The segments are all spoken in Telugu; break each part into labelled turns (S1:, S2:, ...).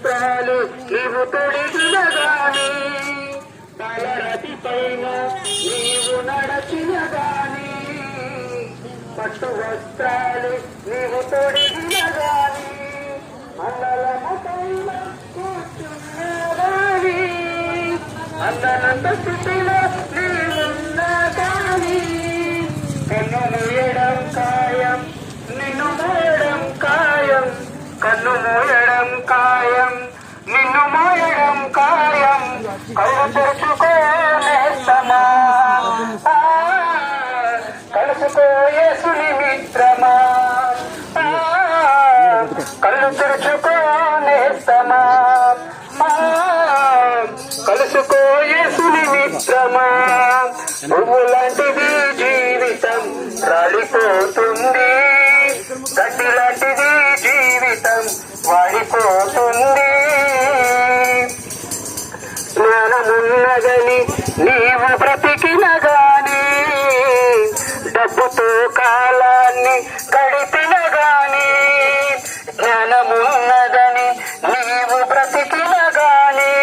S1: వస్త్రాలు నీవు తొడిగిన గాని, తలరతి పైన నీవు నడచిన గాని, పట్టు వస్త్రాలు నీవు తొడిగిన గాని, అందలము పైన కూర్చున్న గాని, అందనంత స్థితిలో నీవున్న గాని, కన్ను మూయడం ఖాయం, నిన్ను మోయడం ఖాయం, కన్ను మూయడం ఖాయం, నిన్ను మోయడం ఖాయం, కళ్ళు తెరుచుకోనేస్తమా, కలుసుకో యేసుని మిత్రమా, కళ్ళు తెరుచుకోనేస్తమా, కలుసుకో యేసుని మిత్రమా. పువ్వు లాంటిది జీవితం రాలిపోతుంది, గడ్డి లాంటిది జీవితం వాడిపోతుంది. జ్ఞానమున్నదని నీవు బ్రతికిన గాని, డబ్బుతో కాలాన్ని గడిపిన గాని, జ్ఞానమున్నదని నీవు బ్రతికిన గాని,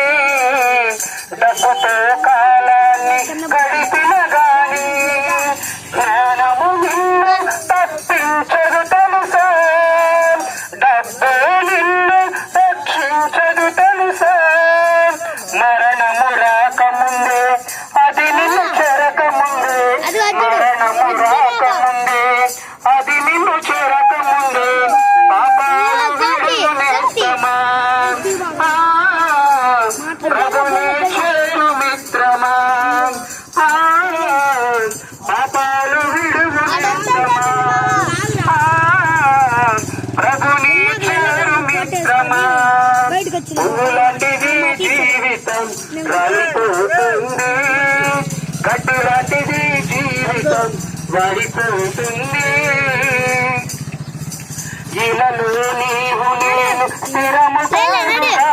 S1: డబ్బుతో కాలాన్ని గడిపిన గాని, జ్ఞానము నిన్ను తప్పించదు తెలుసా, డబ్బే నిన్ను రక్షించదు తెలుసా. మరణము రాకముందే అది నిన్ను చెరకముందే, మరణము రాకముందే అది నిన్ను చెరకముందే, పాపాలు విడుదలేస్తమా, ప్రభుని చేరు మిత్రమా, పాపాలు విడుదలేస్తమా, ప్రభుని చేరు మిత్రమా. పువ్వు లాంటిది జీవితం రాలిపోతుంది, గడ్డి లాంటిది జీవితం వాడిపోతుంది. ఇలలో నీవు నేను స్థిరము కాదుగా,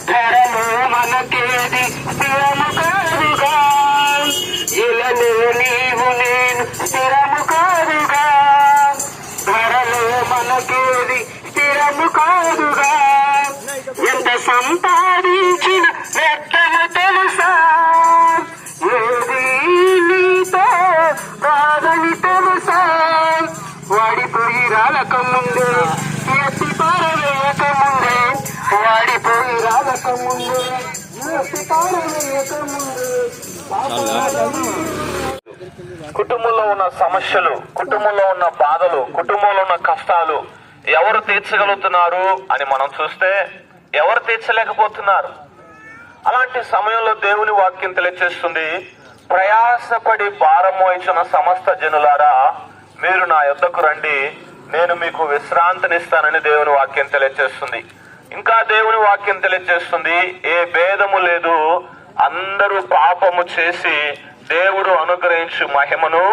S1: ధరలో మనకేది స్థిరము కాదుగా, ఇలలో నీవు నేను స్థిరము కాదుగా, ధరలో మనకేది స్థిరము కాదుగా. ఎంత సంపాదించిన వ్యర్థము తెలుసా, ఏది నీతో కాదని తెలుసా. వాడిపోయి రాలకముందే, ఎత్తి పారవేయకముందే, వాడిపోయి రాలకముందే, ఎత్తి పారవేయకముందే. కుటుంబంలో ఉన్న సమస్యలు, కుటుంబంలో ఉన్న బాధలు, కుటుంబంలో ఉన్న కష్టాలు ఎవరు తీర్చగలుగుతున్నారు అని మనం చూస్తే ఎవరు తీర్చలేకపోతున్నారు. అలాంటి సమయంలో దేవుని వాక్యం తెలియజేస్తుంది, ప్రయాసపడి భారం మోయించిన సమస్త జనులారా మీరు నా యొద్దకు రండి, నేను మీకు విశ్రాంతినిస్తానని దేవుని వాక్యం తెలియజేస్తుంది. ఇంకా దేవుని వాక్యం తెలియజేస్తుంది, ఏ భేదము లేదు, అందరూ పాపము చేసి దేవుడు అనుగ్రహించు మహిమను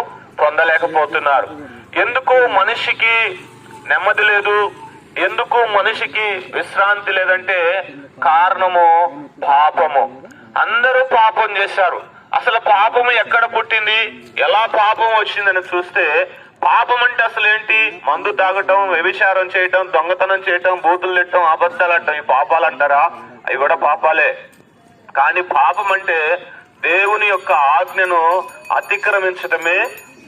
S1: పొందలేకపోతున్నారు. ఎందుకు మనిషికి నెమ్మది లేదు, ఎందుకు మనిషికి విశ్రాంతి లేదంటే కారణము పాపము. అందరూ పాపం చేశారు. అసలు పాపము ఎక్కడ పుట్టింది, ఎలా పాపం వచ్చిందని చూస్తే, పాపం అంటే అసలు ఏంటి? మందు తాగటం, వ్యభిచారం చేయటం, దొంగతనం చేయటం, బూతులు తిట్టడం, అబద్ధాలు అంటాం, ఈ పాపాలు అంటారా? అవి కూడా పాపాలే. కానీ పాపం అంటే దేవుని యొక్క ఆజ్ఞను అతిక్రమించటమే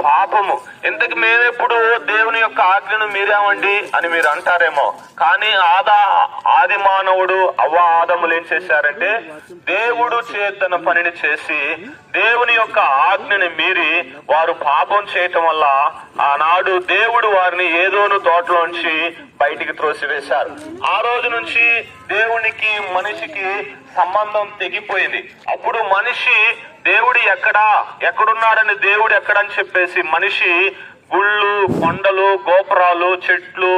S1: పాపము. ఇంతకు మేమెప్పుడు దేవుని యొక్క ఆజ్ఞను మీరామండి అని మీరు అంటారేమో. కానీ ఆది మానవుడు అవ్వ ఆదములు ఏం చేశారంటే దేవుడు చేతన పనిని చేసి దేవుని యొక్క ఆజ్ఞని మీరి వారు పాపం చేయటం వల్ల ఆనాడు దేవుడు వారిని ఏదోను తోటలోంచి బయటికి త్రోసివేశారు. ఆ రోజు నుంచి దేవునికి మనిషికి సంబంధం తెగిపోయింది. అప్పుడు మనిషి దేవుడు ఎక్కడున్నాడని దేవుడు ఎక్కడని చెప్పేసి మనిషి గుళ్ళు, కొండలు, గోపురాలు, చెట్లు,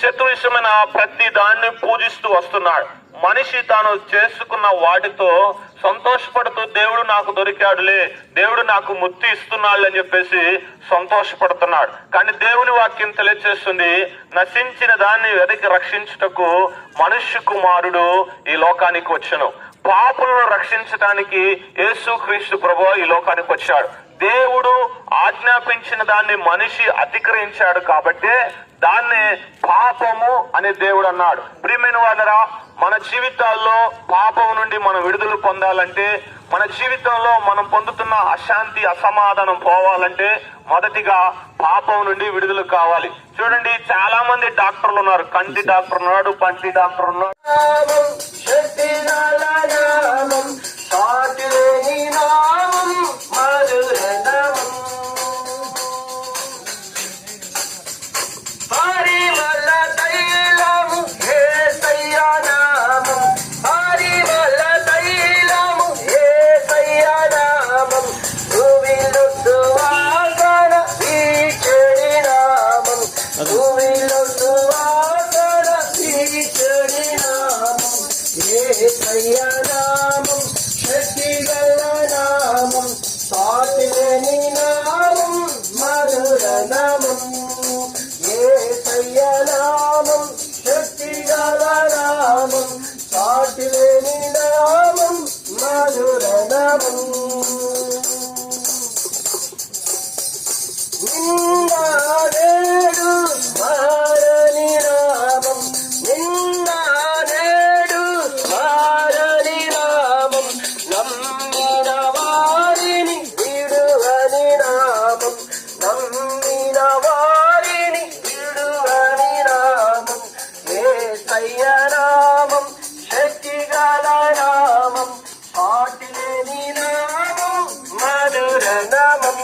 S1: చతుర్విషమైన ప్రతి దాన్ని పూజిస్తూ వస్తున్నాడు. మనిషి తాను చేసుకున్న వాటితో సంతోషపడుతూ దేవుడు నాకు దొరికాడులే, దేవుడు నాకు ముక్తి ఇస్తున్నాడు అని చెప్పేసి సంతోషపడుతున్నాడు. కానీ దేవుని వాక్యం తెలియజేస్తుంది, నశించిన దాన్ని వెతికి రక్షించుటకు మనుష్య కుమారుడు ఈ లోకానికి వచ్చెను. పాపులను రక్షించడానికి యేసుక్రీస్తు ప్రభువు ఈ లోకానికి వచ్చాడు. దేవుడు ఆజ్ఞాపించిన దాన్ని మనిషి అతిక్రమించాడు కాబట్టి దాన్నే పాపము అని దేవుడు అన్నాడు. ప్రియమైన వాళ్ళరా, మన జీవితాల్లో పాపం నుండి మనం విడుదల పొందాలంటే, మన జీవితంలో మనం పొందుతున్న అశాంతి అసమాధానం పోవాలంటే మొదటిగా పాపం నుండి విడుదల కావాలి. చూడండి, చాలా మంది డాక్టర్లు ఉన్నారు. కంటి డాక్టర్ ఉన్నాడు, పంటి డాక్టర్ ఉన్నాడు.
S2: నామం శక్తి గల నామం సాటిలేని నామం మధుర నామం యేసయ్య నామం శక్తి గల నామం సాటిలేని నామం మధుర నామం నిన్న నేడు మారని నామం నిన్న నేడు మారని నామం నమ్మిన వారిని విడువని నామం నమ్మిన వారిని విడువని నామం యేసయ్య నామం శక్తి గల నామం సాటిలేని నామం మధుర నామం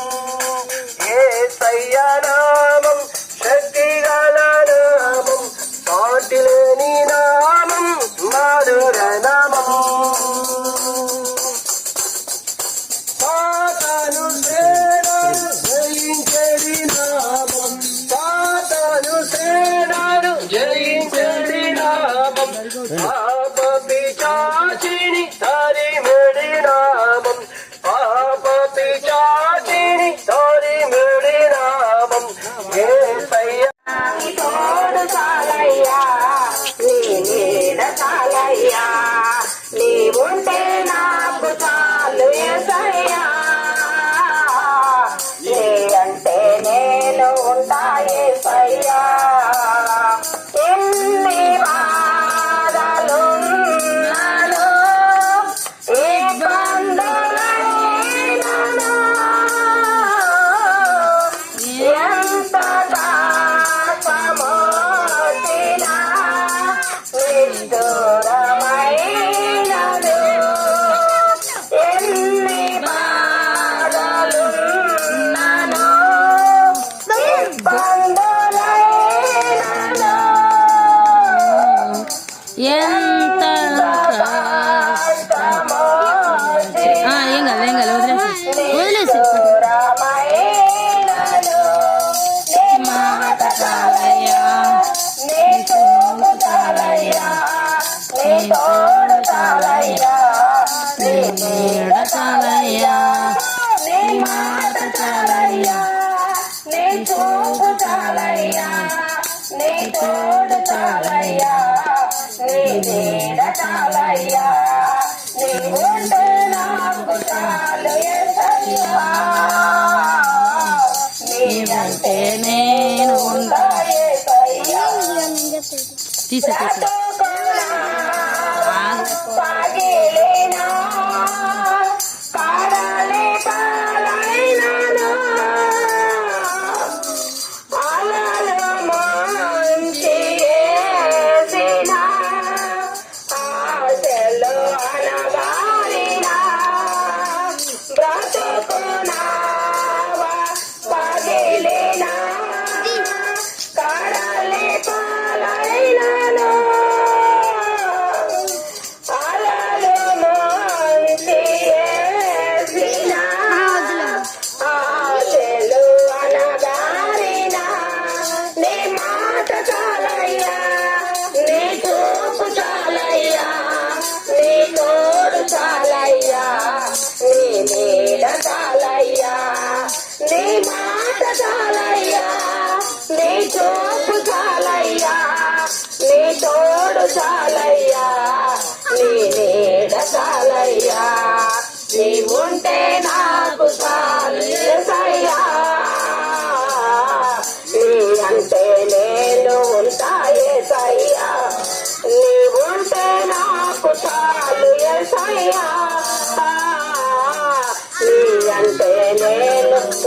S2: యేసయ్య నామం శక్తి గల నామం సాటిలేని నామం మధుర నామం సాతాను సేనను జయించెడి నామం సాతాను సేనను జయించెడి నామం పాప పిశాచిని తరిమెడి నామం పాప పిశాచిని తరిమెడి నామం యేసయ్య
S3: నీ తోడు చాలయ్యా, నీ నీడ చాలయ్యా, నీ ఉంటే నాకు చాలు యేసయ్యా, నీ అంటే నేను ఉంటా యేసయ్యా. ఎన్ని బాధలున్నాను, ఇబ్బందులైనను, ఎంత కష్టమొచ్చినా నిష్ఠురమైనను, ఎన్ని బాధలున్నను, ఇబ్బందులైనను,
S4: ఎంత
S3: కష్టమొచ్చినా
S4: ఏం కాదు వదిలేసి
S3: నిష్ఠురమైనను, నీ మాట చాలయ్యా, నీ చూపు చాలయ్యా, నీ తోడు చాలయ్యా, నీ నీడ చాలయ్యా, నీ మాట చాలయ్యా, నీ చూపు చాలయ్యా, నీ తోడు చాలయ్యా, నీ నీడ చాలయ్యా, నీ ఉంటే నాకు చాలు యేసయ్యా, నీవంటే నేను ఉంటా యేసయ్యా.
S4: తీసే
S3: పగిలినా కడలి పాలైనను, అలలు ముంచి వేసిన, ఆశలు అనగారిన, బ్రతుకునావా పగిలినా కడలి పాలైనను, అలలు ముంచి వేసిన, ఆశలు అనగారిన, నీ మాట చాలయ్యా, నీ చూపు చాలయ్యా, నీ తోడు చాలయ్యా, నీ నీడ చాలయ్యా, నీ మాట చాలయ్యా, నీ చూపు చాలయ్యా, నీ తోడు చాలయ్యా, నీ నీడ చాలయ్యా, నీ ఉంటే నాకు చాలు యేసయ్యా, నీ అంటే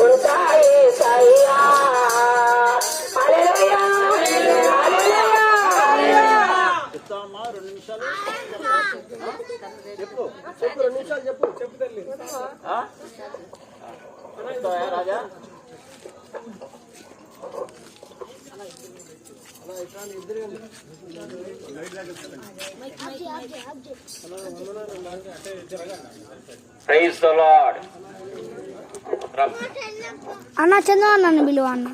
S3: ఉంటాయి సయ్యా. Hallelujah hallelujah.
S2: రాజా
S1: ప్రైజ్ ద లార్డ్.
S4: అన్న చంద్ర నన్ను పిలువ అన్న.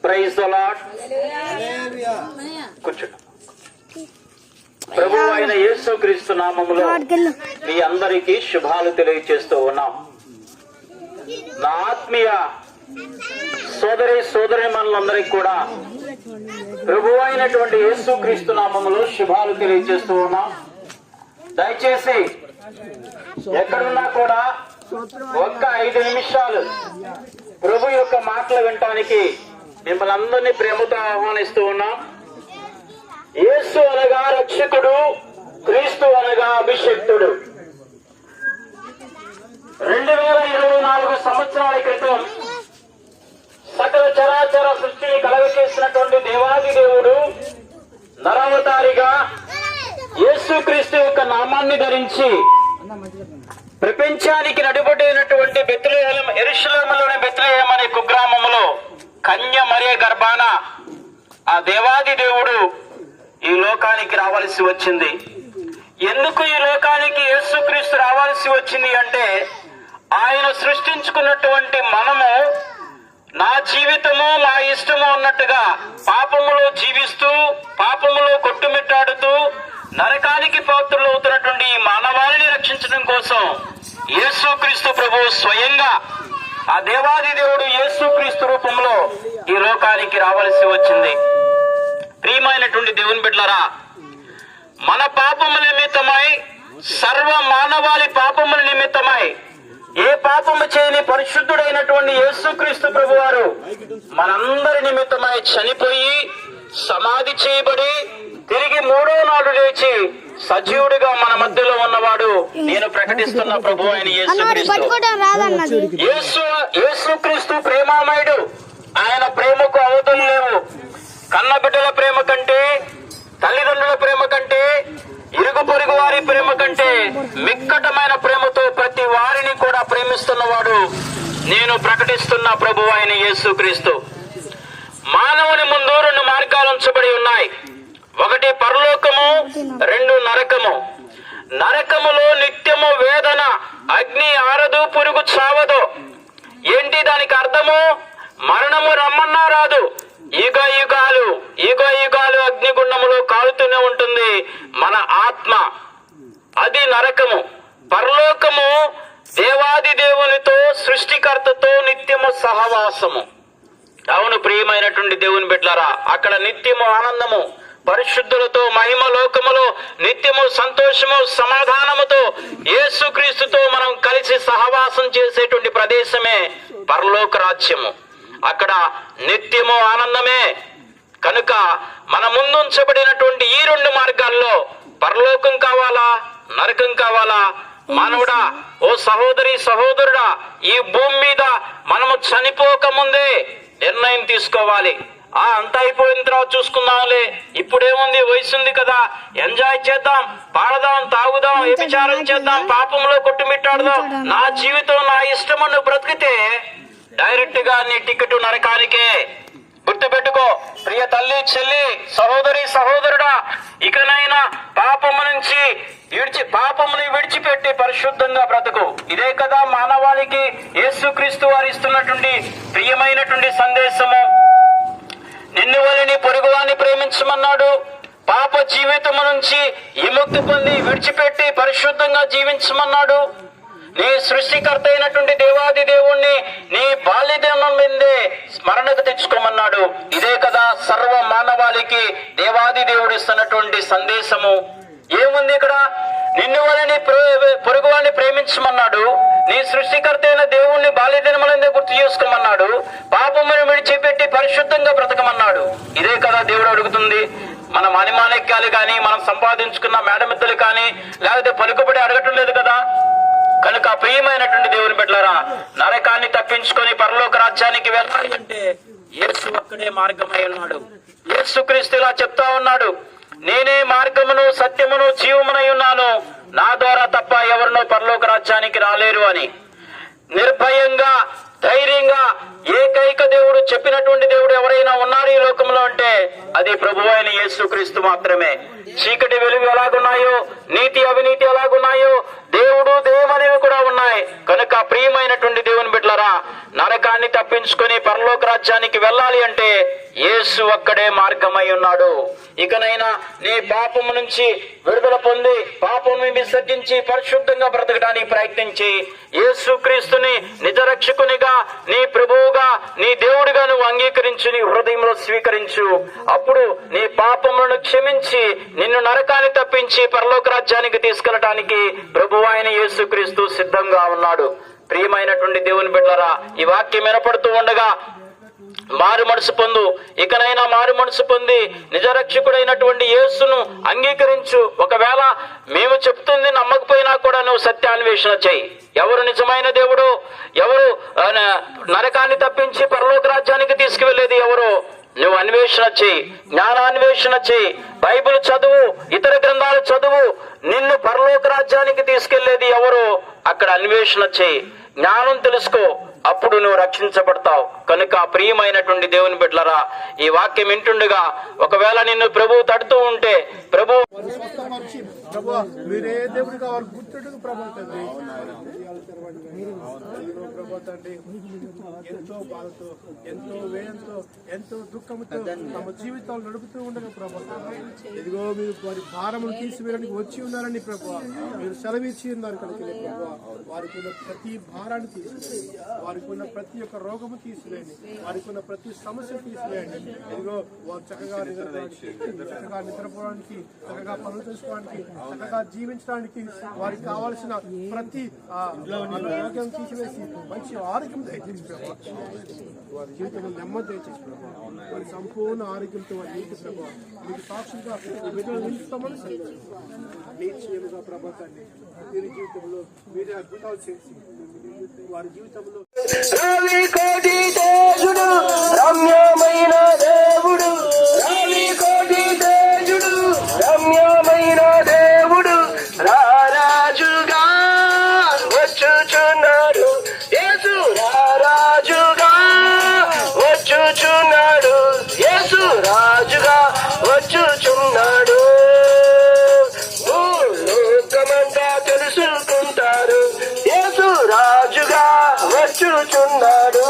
S1: Praise the Lord. కూర్చోండి. ప్రభు అయిన యేసుక్రీస్తు నామములో మీ అందరికీ శుభాలు తెలియజేస్తూ ఉన్నాం. నా ఆత్మీయ సోదరీమణులందరికీ కూడా ప్రభు అయినటువంటి యేసుక్రీస్తు నామములో శుభాలు తెలియజేస్తూ ఉన్నాం. దయచేసి ఎక్కడున్నా కూడా ఒక్క 5 నిమిషాలు ప్రభు యొక్క మాటలు వినటానికి మిమ్మల్ని అందరినీ ప్రేమతో ఆహ్వానిస్తూ ఉన్నాం. యేసు అనగా రక్షకుడు, క్రీస్తు అనగా అభిషిక్తుడు. 2024 సంవత్సరాల క్రితం సకల చరాచర సృష్టిని కలగచేసినటువంటి దేవాది దేవుడు నరావతారిగా యేసుక్రీస్తు యొక్క నామాన్ని ధరించి ప్రపంచానికి నడుబడినటువంటి యెరూషలేములోని బెత్లెహేం అనే కుగ్రామములో కన్య మరియ గర్భాన ఆ దేవాది దేవుడు ఈ లోకానికి రావాల్సి వచ్చింది. ఎందుకు ఈ లోకానికి యేసుక్రీస్తు రావాల్సి వచ్చింది అంటే, ఆయన సృష్టించుకున్నటువంటి మనము నా జీవితము నా ఇష్టము అన్నట్టుగా పాపములో జీవిస్తూ పాపములో కొట్టుమిట్టాడుతూ నరకానికి పాత్రలు అవుతున్నటువంటి ఈ మానవాళిని రక్షించడం కోసం యేసుక్రీస్తు ప్రభు స్వయంగా ఆ దేవాది దేవుడు యేసుక్రీస్తు రూపంలో ఈ లోకానికి రావాల్సి వచ్చింది. ప్రియమైనటువంటి దేవుని బిడ్డలారా, మన పాపముల నిమిత్తమై, సర్వ మానవాళి పాపముల నిమిత్తమై, ఏ పాపము చేయని పరిశుద్ధుడైనటువంటి యేసుక్రీస్తు ప్రభువారు మనందరి నిమిత్తమై చనిపోయి సమాధి చేయబడి తిరిగి 3వ నాడు లేచి సజీవుడిగా మన మధ్యలో ఉన్నవాడు నేను ప్రకటిస్తున్న ప్రభు అయిన యేసుక్రీస్తు ప్రేమామయుడు. ఆయన ప్రేమకు అవధులు లేవు. కన్న బిడ్డల ప్రేమ కంటే, తల్లిదండ్రుల ప్రేమ కంటే, ఇరుగు పొరుగు వారి ప్రేమ కంటే మిక్కటమైన ప్రేమతో ప్రతి వారిని కూడా ప్రేమిస్తున్నవాడు నేను ప్రకటిస్తున్న ప్రభు అయిన యేసుక్రీస్తు. మానవుని ముందు 2 మార్గాలు ఉంచబడి ఉన్నాయి. ఒకటి పరలోకము, 2 నరకము. నరకములో నిత్యము వేదన, అగ్ని ఆరదు, పురుగు చావదు. ఏంటి దానికి అర్థము? మరణము రమ్మన్నా రాదు. యుగ యుగాలు అగ్నిగుండములో కాలుతూనే ఉంటుంది మన ఆత్మ. అది నరకము. పరలోకము దేవాది దేవునితో, సృష్టికర్తతో నిత్యము సహవాసము. అవును ప్రియమైనటువంటి దేవుని బిడ్డలారా, అక్కడ నిత్యము ఆనందము, పరిశుద్ధులతో మహిమ లోకములో నిత్యము సంతోషము సమాధానముతో యేసుక్రీస్తుతో మనం కలిసి సహవాసం చేసేటువంటి ప్రదేశమే పరలోక రాజ్యము. అక్కడ నిత్యము ఆనందమే. కనుక మన ముందుంచబడినటువంటి ఈ 2 మార్గాల్లో పరలోకం కావాలా, నరకం కావాలా? మానవుడా, ఓ సహోదరి సహోదరుడా, ఈ భూమి మీద మనము చనిపోక ముందే నిర్ణయం తీసుకోవాలి. అంతా అయిపోయిన తర్వాత చూసుకుందాంలే, ఇప్పుడేముంది, వయసు ఉంది కదా, ఎంజాయ్ చేద్దాం, పాడదాం, తాగుదాం, వ్యభిచారం చేద్దాం, పాపంలో కొట్టుమిట్టాడుదాం, నా జీవితం నా ఇష్టం అని బ్రతికితే డైరెక్ట్ గా నీ టికెట్ నరకానికే. గుర్తుపెట్టుకో ప్రియ తల్లి, చెల్లి, సహోదరి సహోదరుడా, ఇకనైనా పాపముని విడిచిపెట్టి పరిశుద్ధంగా బ్రతుకు. ఇదే కదా మానవాళికి యేసుక్రీస్తు వారు ఇస్తున్నటువంటి ప్రియమైనటువంటి సందేశము. నిన్ను వలని పొరుగువాన్ని ప్రేమించమన్నాడు. పాప జీవితము నుంచి విముక్తి పొంది విడిచిపెట్టి పరిశుద్ధంగా జీవించమన్నాడు. నీ సృష్టికర్త అయినటువంటి దేవాది దేవుణ్ణి నీ బాల్యదినం మీదే స్మరణకు తెచ్చుకోమన్నాడు. ఇదే కదా సర్వ మానవాళికి దేవాది దేవుడు ఇస్తున్నటువంటి సందేశము. ఏముంది ఇక్కడ? నిన్ను వలని పొరుగువాన్ని ప్రేమించమన్నాడు. నీ సృష్టికర్త అయిన దేవుణ్ణి బాల్యదినములందే గుర్తు చేసుకోమన్నాడు. పాపమును విడిచిపెట్టి పరిశుద్ధంగా బ్రతకమన్నాడు. ఇదే కదా దేవుడు అడుగుతుంది. మన మణిమాణిక్యాలు కానీ, మనం సంపాదించుకున్న మేడమిద్దలు కానీ, లేకపోతే పలుకుబడి అడగటం లేదు కదా. కనుక ప్రియమైనటువంటి దేవుని బిడ్డలారా,
S5: నరకాన్ని తప్పించుకొని పరలోక రాజ్యానికి వెళ్ళాలి అంటే యేసు ఒక్కడే మార్గమై ఉన్నాడు. యేసుక్రీస్తు ఇలా చెప్తా ఉన్నాడు, నేనే మార్గమును సత్యమును జీవమునై ఉన్నాను, నా ద్వారా తప్ప ఎవరినో పరలోక రాజ్యానికి రాలేరు అని. నిర్భయంగా ధైర్యంగా ఏకైక దేవుడు చెప్పినటువంటి దేవుడు ఎవరైనా ఉన్నారు ఈ లోకంలో అంటే అది ప్రభువైన యేసుక్రీస్తు మాత్రమే. చీకటి వెలుగు ఎలాగున్నాయో, నీతి అవినీతి ఎలాగున్నాయో, దేవుడు దేవనేవి కూడా ఉన్నాయి. కనుక ప్రియమైనటువంటి దేవుని బిడ్డలారా, నరకాన్ని తప్పించుకొని పరలోక రాజ్యానికి వెళ్ళాలి అంటే యేసు ఒక్కడే మార్గమై ఉన్నాడు. ఇకనైనా నీ పాపము నుంచి విడుదల పొంది పాపమును విసర్జించి పరిశుద్ధంగా బ్రతకడానికి ప్రయత్నించి యేసుక్రీస్తుని నిజ రక్షకునిగా, నీ ప్రభువుగా, నీ దేవుడిగా నువ్వు అంగీకరించు, నీ హృదయంలో స్వీకరించు. అప్పుడు నీ పాపములను క్షమించి నిన్ను నరకాన్ని తప్పించి పరలోక రాజ్యానికి తీసుకెళ్ళటానికి ప్రభువు అయిన యేసుక్రీస్తు సిద్ధంగా ఉన్నాడు. ప్రియమైనటువంటి దేవుని బిడ్డలారా, ఈ వాక్యం వినపడుతూ ఉండగా మారు మనసు పొందు. ఇకనైనా మారు మనసు పొంది నిజరక్షకుడైనటువంటి యేసును అంగీకరించు. ఒకవేళ మేము చెప్తుంది నమ్మకపోయినా కూడా నువ్వు సత్యాన్వేషణ చేయి. ఎవరు నిజమైన దేవుడు, ఎవరు నరకాన్ని తప్పించి పరలోక రాజ్యానికి తీసుకువెళ్ళేది ఎవరు, నువ్వు అన్వేషణ చేయి, జ్ఞానాన్వేషణ చేయి, బైబిల్ చదువు, ఇతర గ్రంథాలు చదువు. నిన్ను పరలోక రాజ్యానికి తీసుకెళ్లేది ఎవరు అక్కడ అన్వేషణ చేయి, జ్ఞానం తెలుసుకో, అప్పుడు నువ్వు రక్షించబడతావు. కనుక ప్రియమైనటువంటి దేవుని బిడ్డలారా, ఈ వాక్యం వింటుండగా ఒకవేళ నిన్ను ప్రభువు తడుతూ ఉంటే ప్రభు
S6: మీరే దేవుడు కావాలి గుర్తుడు ప్రభు తండ్రి. తండ్రి ఎంతో బాధతో, ఎంతో వేయంతో, ఎంతో దుఃఖంతో తమ జీవితాలు నడుపుతూ ఉండగా ప్రభు, ఇదిగో మీరు వారి భారములు తీసివేయడానికి వచ్చి ఉన్నారని ప్రభు మీరు సెలవిచ్చి ఉన్నారు. కనుక ప్రభు వారికి ఉన్న ప్రతి భారాన్ని తీసివేయండి, వారికి ఉన్న ప్రతి ఒక్క రోగము తీసివేయండి, వారికి ఉన్న ప్రతి సమస్య తీసివేయండి. ఇదిగో వారు చక్కగా నిద్రపోవడానికి, చక్కగా పనులు చేసుకోవడానికి, చక్కగా జీవించడానికి వారికి కావాల్సిన ప్రతి ఆరోగ్యం తీసివేసి మంచి ఆరోగ్యం దయచేసి ప్రభావ, వారి జీవితంలో నెమ్మది దయచేసి ప్రభావ, వారి సంపూర్ణ ఆరోగ్యంతో వారి నీటి ప్రభావ మీకు సాక్షిగా నిలుస్తామని నిశ్చయముగా ప్రభావాన్ని వీరి జీవితంలో మీరే అద్భుతాలు చేసి వారి జీవితంలో
S3: కోటి తేజుడు రమ్యమైన దేవుడు, కోటి తేజుడు రమ్యమైన దేవుడు రారాజుగా వచ్చుచున్నాడు. యేసు రారాజుగా వచ్చుచున్నాడు, యేసు రాజుగా వచ్చుచున్నాడు. లోకమంతా తెలుసుకుంటారు యేసు రాజుగా వచ్చుచున్నాడు.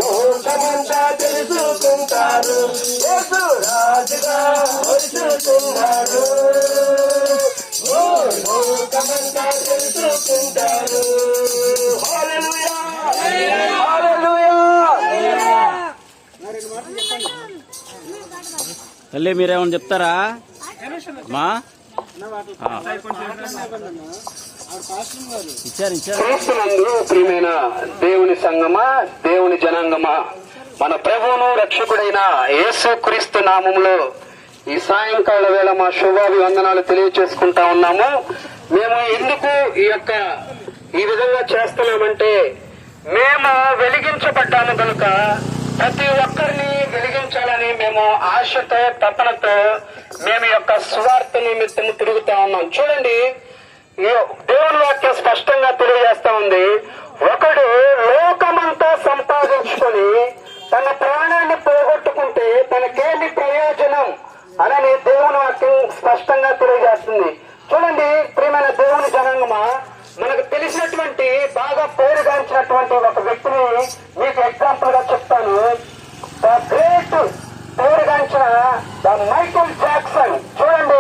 S3: లోకమంతా తెలుసుకుంటారు యేసు రాజుగా వచ్చుచున్నాడు. లోకమంతా తెలుసుకుంటారు. హల్లెలూయా, హల్లెలూయా.
S2: తల్లి మీరేమన్నా చెప్తారా మా ఇచ్చారు.
S5: క్రీస్తునందు ప్రియమైన దేవుని సంగమా, దేవుని జనాంగమా, మన ప్రభువును రక్షకుడైన యేసు క్రీస్తు నామములో ఈ సాయంకాల వేళ మా శుభాభివందనాలు తెలియచేసుకుంటా ఉన్నాము. మేము ఎందుకు ఈ విధంగా చేస్తున్నామంటే, మేము వెలిగించబడ్డాము కనుక ప్రతి ఒక్కరిని వెలిగించాలని మేము ఆశతో, తపనతో మేము యొక్క స్వార్థ నిమిత్తము తిరుగుతా ఉన్నాం. చూడండి, దేవుని వాక్యం స్పష్టంగా తెలియజేస్తా ఉంది. ఒకడు లోకమంతా సంపాదించుకొని తన ప్రాణాన్ని పోగొట్టుకుంటే తనకేమి ప్రయోజనం అని దేవుని వాక్యం స్పష్టంగా తెలియజేస్తుంది. చూడండి ప్రియమైన దేవుని జనాంగమా, మనకు తెలిసినటువంటి బాగా పేరుగాంచినటువంటి ఒక వ్యక్తిని మీకు ఎగ్జాంపుల్ గా చెప్తాను. ద గ్రేట్ పేరుగాంచిన ద మైకేల్ జాక్సన్. చూడండి,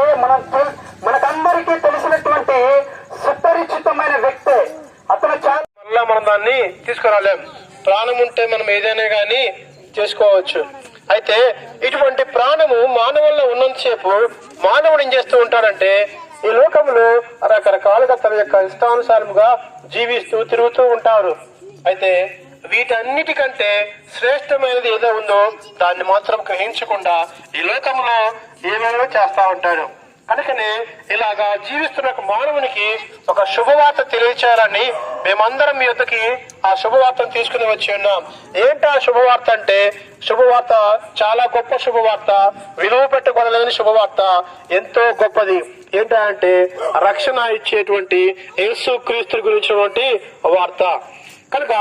S5: మనకందరికీ తెలిసినటువంటి సుపరిచితమైన వ్యక్తి. అతను చాలా
S6: మనం దాన్ని తీసుకురాలేం. ప్రాణం ఉంటే మనం ఏదైనా గానీ చేసుకోవచ్చు. అయితే ఇటువంటి ప్రాణము మానవుల్లో ఉన్నంతసేపు మానవుడు ఏం చేస్తూ ఉంటాడంటే, ఈ లోకంలో రకరకాలుగా తన యొక్క ఇష్టానుసారముగా జీవిస్తూ తిరుగుతూ ఉంటారు. అయితే వీటన్నిటికంటే శ్రేష్టమైనది ఏదో ఉందో దాన్ని మాత్రం గ్రహించకుండా ఈ లోకంలో ఏమేమో చేస్తా ఉంటాడు. కనుకనే ఇలాగా జీవిస్తున్న ఒక మానవునికి ఒక శుభవార్త తెలియచేయాలని మేమందరం మీ యొద్దకి ఆ శుభవార్తను తీసుకుని వచ్చి ఉన్నాం. ఏంటి ఆ శుభవార్త అంటే, శుభవార్త చాలా గొప్ప శుభవార్త, విలువ పెట్టుకోలేని శుభవార్త, ఎంతో గొప్పది. ఏంటంటే రక్షణ ఇచ్చేటువంటి యేసు క్రీస్తు గురించినటువంటి వార్త. కనుక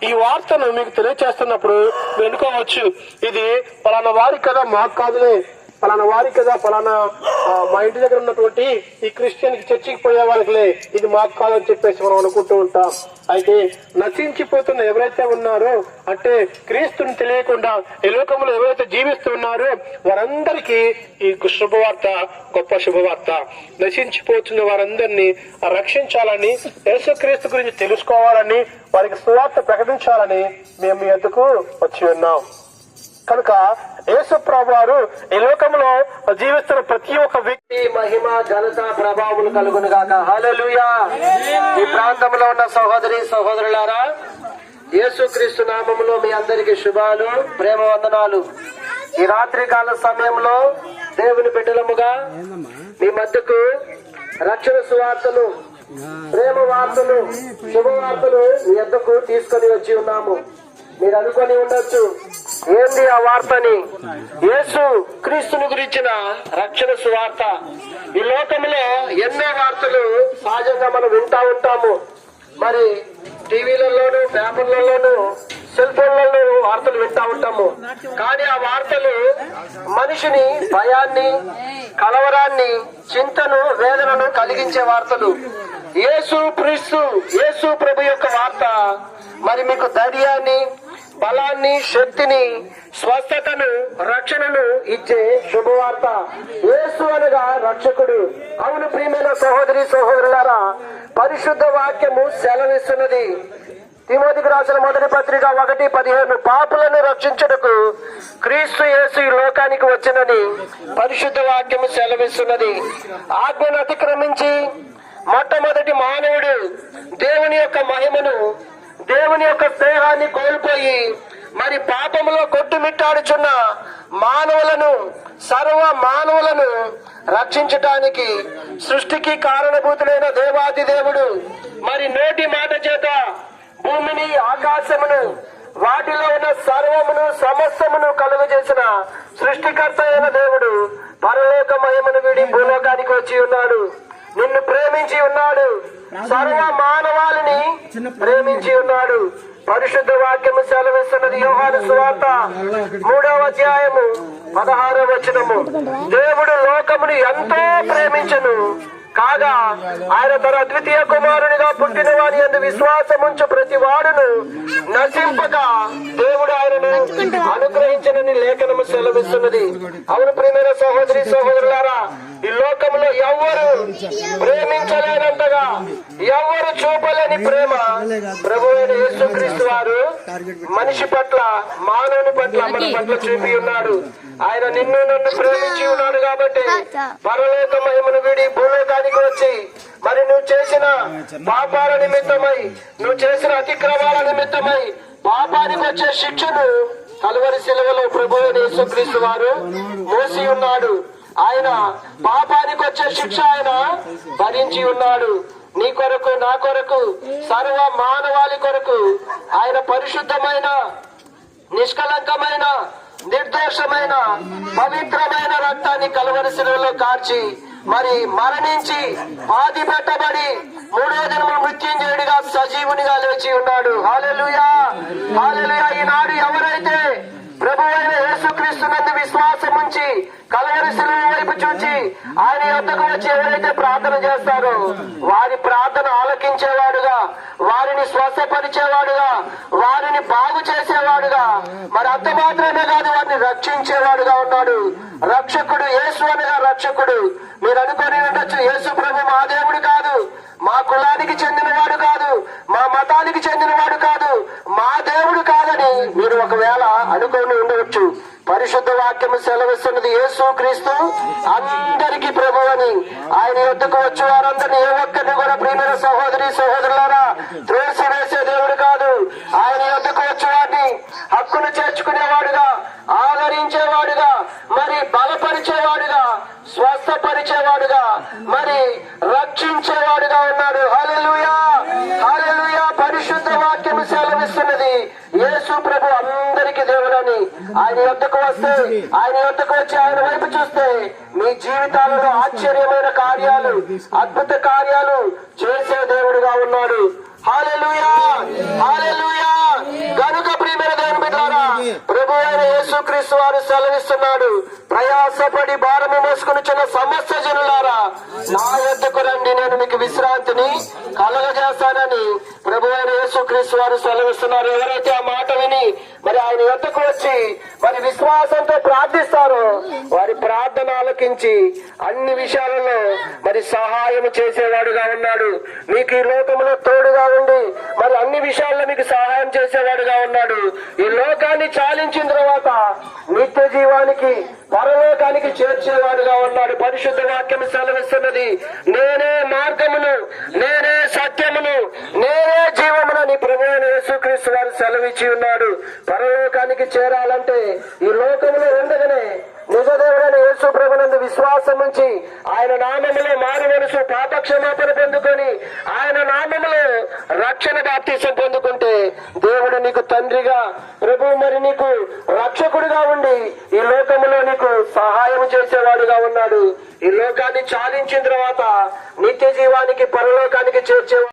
S6: ఈ వార్తను మీకు తెలియచేస్తున్నప్పుడు మీరు అనుకోవచ్చు, ఇది పలానా వారి కదా, మాకు కాదులే, పలానా వారి కదా, పలానా మా ఇంటి దగ్గర ఉన్నటువంటి ఈ క్రిస్టియన్ చర్చికి పోయే వాళ్ళకిలే, ఇది మాకు కాదని చెప్పేసి మనం అనుకుంటూ ఉంటాం. అయితే నశించిపోతున్న ఎవరైతే ఉన్నారో, అంటే క్రీస్తుని తెలియకుండా ఈ లోకంలో ఎవరైతే జీవిస్తున్నారో వారందరికీ ఈ శుభవార్త గొప్ప శుభవార్త. నశించిపోతున్న వారందరినీ రక్షించాలని, యేసుక్రీస్తు గురించి తెలుసుకోవాలని, వారికి సువార్త ప్రకటించాలని మేము మీ వద్దకు వచ్చి ఉన్నాం. కనుక యేసు ప్రభువారు ఈ లోకంలో జీవిస్తున్న ప్రతి ఒక్క వ్యక్తి మహిమ ఘనత ప్రభావం కలుగును గాక. హల్లెలూయా. ఈ ప్రాంతంలో ఉన్న సహోదరి సహోదరులారా, యేసుక్రీస్తు నామములో మీ అందరికి శుభాలు, ప్రేమ వందనాలు. ఈ రాత్రి కాల సమయంలో దేవుని బిడ్డలముగా మీ మధ్యకు రక్షణ సువార్తలు, ప్రేమ వార్తలు, శుభవార్తలు మీ వద్దకు తీసుకొని వచ్చి ఉన్నాము. మీరు అనుకొని ఉండొచ్చు, ఏంది ఆ వార్తని? యేసు క్రీస్తుని గురించిన రక్షణ సువార్త. ఈ లోకంలో ఎన్నో వార్తలు సహజంగా మనం వింటా ఉంటాము. మరి టీవీలలోను, పేపర్లలోను, సెల్ ఫోన్లలో వార్తలు వింటా ఉంటాము. కానీ ఆ వార్తలు మనిషిని భయాన్ని, కలవరాన్ని, చింతను, వేదనను కలిగించే వార్తలు. యేసు క్రీస్తు, యేసు ప్రభు యొక్క వార్త మరి మీకు ధైర్యాన్ని, బలాన్ని, శక్తిని, స్వస్థతను, రక్షణను ఇచ్చే శుభవార్త. యేసు అనగా రక్షకుడు. అవును ప్రియమైన సహోదరి సహోదరులారా, పరిశుద్ధ వాక్యము సెలవిస్తున్నది. తిమోతికి రాసిన మొదటి పత్రిక 1:15 పాపులను రక్షించుటకు క్రీస్తు యేసు ఈ లోకానికి వచ్చినని పరిశుద్ధ వాక్యము సెలవిస్తున్నది. ఆజ్ఞను అతిక్రమించి మొట్టమొదటి మానవుడు దేవుని యొక్క మహిమను, దేవుని యొక్క స్నేహాన్ని కోల్పోయి మరి పాపములో కొట్టుమిట్టాడుచున్న మానవులను, సర్వ మానవులను రక్షించటానికి సృష్టికి కారణభూతులైన దేవాది దేవుడు మరి నోటి మాట చేత భూమిని, ఆకాశమును, వాటిలో ఉన్న సర్వమును, సమస్తమును కలుగజేసిన సృష్టికర్త అయిన దేవుడు పరలోక మహిమను వీడి భూలోకానికి వచ్చి ఉన్నాడు. నిన్ను ప్రేమించి ఉన్నాడు. సర్వ మానవాళిని ప్రేమించి ఉన్నాడు. పరిశుద్ధ వాక్యము సెలవిస్తున్నది. యోహాను సువార్త 3:16 దేవుడు లోకమును ఎంతో ప్రేమించెను కాగా ఆయన తన అద్వితీయ కుమారునిగా పుట్టిన వారి యందు విశ్వాసముంచు ప్రతి వాడును నశింపక దేవుడు ఆయనను అనుగ్రహించనని లేఖనము సెలవిస్తున్నది. అవును ప్రియమైన సహోదరి సహోదరులారా, ఈ లోకంలో ఎవ్వరు ప్రేమించలేనంతగా, ఎవ్వరు చూపలేని ప్రేమ ప్రభు అయిన యేసుక్రీస్తు వారు మనిషి పట్ల, మానవుని పట్ల, మన పట్ల చూపి ఉన్నాడు. ఆయన నిన్ను నన్ను ప్రేమించి ఉన్నాడు కాబట్టి పరలోక మహిమను వీడి భూలోకానికి వచ్చి మరి నువ్వు చేసిన పాపాల నిమిత్తమై, నువ్వు చేసిన అతిక్రమాల నిమిత్తమై పాపానికి వచ్చే శిక్షను కలువరి శిలువలో ప్రభు అయిన యేసుక్రీస్తు వారు మోసి ఉన్నాడు. ఆయన పాపానికి వచ్చే శిక్ష ఆయన భరించి ఉన్నాడు. నీ కొరకు, నా కొరకు, సర్వ మానవాళి కొరకు ఆయన పరిశుద్ధమైన, నిష్కలంకమైన, నిర్దోషమైన, పవిత్రమైన రక్తాన్ని కలువరి శిలువలో కార్చి మరి మరణించి పాతి పెట్టబడి 3వ దినమున మృత్యుంజయుడిగా సజీవునిగా లేచి ఉన్నాడు. హల్లెలూయా, హల్లెలూయా. ఈనాడు ఎవరైతే ప్రభు అయిన యేసుక్రీస్తు నందు విశ్వాసం ఉంచి కలువరి శిలువ వైపు చూచి ఆయన యొద్దకు వచ్చి ఎవరైతే ప్రార్థన చేస్తారో వారి ప్రార్థన ఆలకించేవాడుగా, వారిని స్వస్థపరిచేవాడుగా, వారిని బాగు చేసేవాడుగా, మరి అంత మాత్రమే కాదు వారిని రక్షించేవాడుగా ఉన్నాడు. రక్షకుడు యేసు అనగా రక్షకుడు. మీరు అనుకొని ఉండొచ్చు, యేసు ప్రభు మా దేవుడు కాదు, మా కులానికి చెందినవాడు కాదు, మా మతానికి చెందినవాడు కాదు, మా దేవుడు కాదని మీరు ఒకవేళ అనుకొని ఉండవచ్చు. పరిశుద్ధ వాక్యము సెలవిస్తున్నది యేసు క్రీస్తు అందరికీ ప్రభు అని. ఆయన యొద్దకు వచ్చి వారందరినీ ఏ ఒక్కరిని కూడా ప్రియమైన సహోదరి సహోదరులారా త్రోసి వేసే దేవుడు కాదు. ఆయన యొద్దకు వచ్చి వారిని హక్కును చేర్చుకునేవాడుగా, ఆదరించేవాడుగా, మరి బలపరిచేవాడుగా, స్వస్థపరిచేవాడుగా,
S3: దేవుడని. ఆయన యొద్దకు వస్తే, ఆయన యొద్దకు వచ్చి ఆయన వైపు చూస్తే మీ జీవితాలలో ఆశ్చర్యమైన కార్యాలు, అద్భుత కార్యాలు చేసే దేవుడుగా ఉన్నాడు. హల్లెలూయా, హల్లెలూయా. కనుక ప్రియమైన దేవుని బిడ్డలారా, ప్రభు అయిన యేసుక్రీస్తు వారు సెలవిస్తున్నాడు, ప్రయాసపడి భారము మోసుకొనుచున్న సమస్త జనులారా నా యొద్దకు రండి, నేను మీకు విశ్రాంతిని కలగజేస్తానని ప్రభు అయిన యేసుక్రీస్తు వారు సెలవిస్తున్నారు. ఎవరైతే ఆ మాట విని మరి ఆయన యొద్దకు వచ్చి మరి విశ్వాసంతో ప్రార్థిస్తారో వారి ప్రార్థన ఆలకించి అన్ని విషయాలలో మరి సహాయం చేసేవాడుగా ఉన్నాడు. మీకు ఈ లోకంలో తోడుగా ఉండి మరి అన్ని విషయాల్లో మీకు సహాయం చేసేవాడుగా ఉన్నాడు. ఈ లోకాన్ని చాలించిన తర్వాత నిత్య జీవానికి, పరలోకానికి చేర్చేవాడుగా ఉన్నాడు. పరిశుద్ధ వాక్యం సెలవిస్తున్నది, నేనే మార్గమును, నేనే సత్యమును, నేనే జీవమునని ప్రభువైన యేసుక్రీస్తు వారు సెలవిచ్చి ఉన్నాడు. పరలోకానికి చేరాలంటే ఈ లోకంలో ఉండగానే నిజదేవుడైన యేసు ప్రభునందు విశ్వాసం ఉంచి ఆయన నామములో మారు మనసు, పాపక్షమాపణ పొందుకొని ఆయన నామములో రక్షణ బాప్తీసం పొందుకుంటే దేవుడు నీకు తండ్రిగా, ప్రభు మరి నీకు రక్షకుడిగా ఉండి ఈ లోకములో నీకు సహాయం చేసేవాడుగా ఉన్నాడు. ఈ లోకాన్ని చాలించిన తర్వాత నిత్య జీవానికి, పరలోకానికి చేర్చే